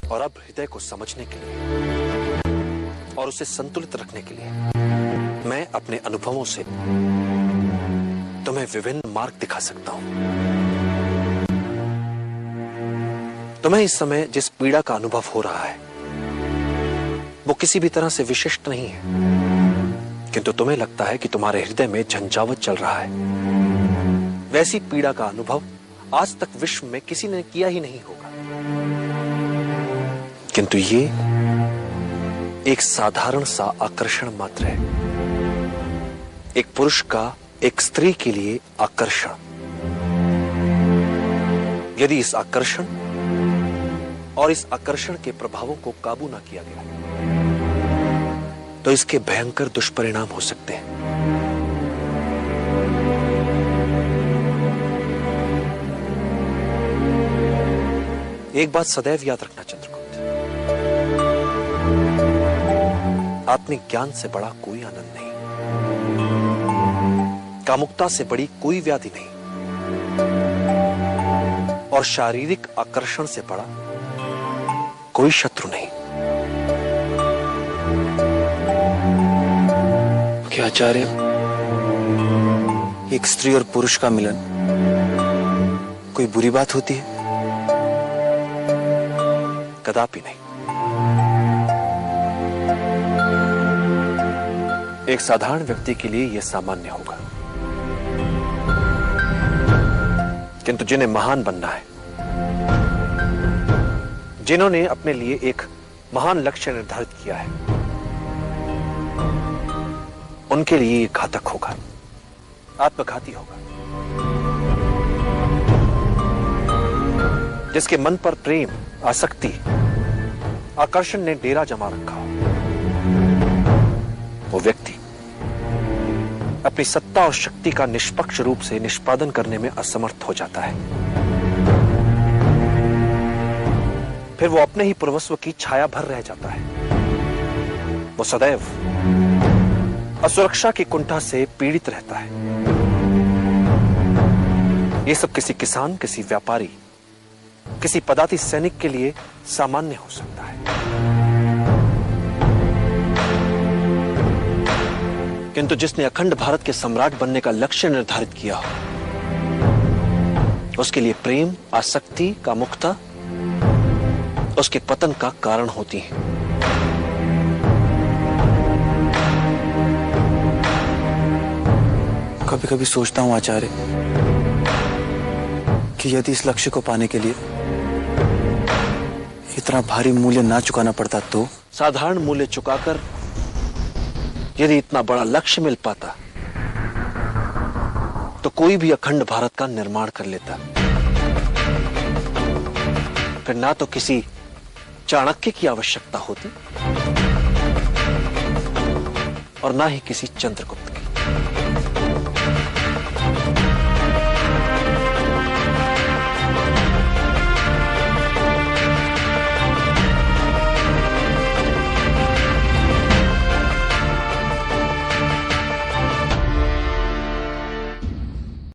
और अब हृदय को समझने के लिए और उसे संतुलित रखने के लिए मैं अपने अनुभवों से तुम्हें विभिन्न मार्ग दिखा सकता हूं। तुम्हें इस समय जिस पीड़ा का अनुभव हो रहा है वो किसी भी तरह से विशिष्ट नहीं है, किंतु तुम्हें लगता है कि तुम्हारे हृदय में झंझावत चल रहा है। वैसी पीड़ा का अनुभव आज तक विश्व में किसी ने किया ही नहीं होगा, किंतु ये एक साधारण सा आकर्षण मात्र है। एक पुरुष का एक स्त्री के लिए आकर्षण। यदि इस आकर्षण और इस आकर्षण के प्रभावों को काबू ना किया गया तो इसके भयंकर दुष्परिणाम हो सकते हैं। एक बात सदैव याद रखना चंद्रगुप्त, आत्मिक ज्ञान से बड़ा कोई आनंद नहीं, कामुकता से बड़ी कोई व्याधि नहीं, और शारीरिक आकर्षण से बड़ा कोई शत्रु नहीं। क्या आचार्य, एक स्त्री और पुरुष का मिलन कोई बुरी बात होती है? कदापि नहीं। एक साधारण व्यक्ति के लिए यह सामान्य होगा, किंतु जिन्हें महान बनना है, जिन्होंने अपने लिए एक महान लक्ष्य निर्धारित किया है, उनके लिए यह घातक होगा, आत्मघाती होगा। जिसके मन पर प्रेम, आसक्ति, आकर्षण ने डेरा जमा रखा हो, वो व्यक्ति अपनी सत्ता और शक्ति का निष्पक्ष रूप से निष्पादन करने में असमर्थ हो जाता है। फिर वो अपने ही पूर्वस्व की छाया भर रह जाता है। वो सदैव असुरक्षा की कुंठा से पीड़ित रहता है। ये सब किसी किसान, किसी व्यापारी, किसी पदाति सैनिक के लिए सामान्य हो सकता है, किंतु जिसने अखंड भारत के सम्राट बनने का लक्ष्य निर्धारित किया हो, उसके लिए प्रेम, आसक्ति, कामुकता उसके पतन का कारण होती है। कभी कभी सोचता हूं आचार्य कि यदि इस लक्ष्य को पाने के लिए इतना भारी मूल्य ना चुकाना पड़ता तो? साधारण मूल्य चुकाकर यदि इतना बड़ा लक्ष्य मिल पाता तो कोई भी अखंड भारत का निर्माण कर लेता। फिर ना तो किसी चाणक्य की आवश्यकता होती और ना ही किसी चंद्रगुप्त की।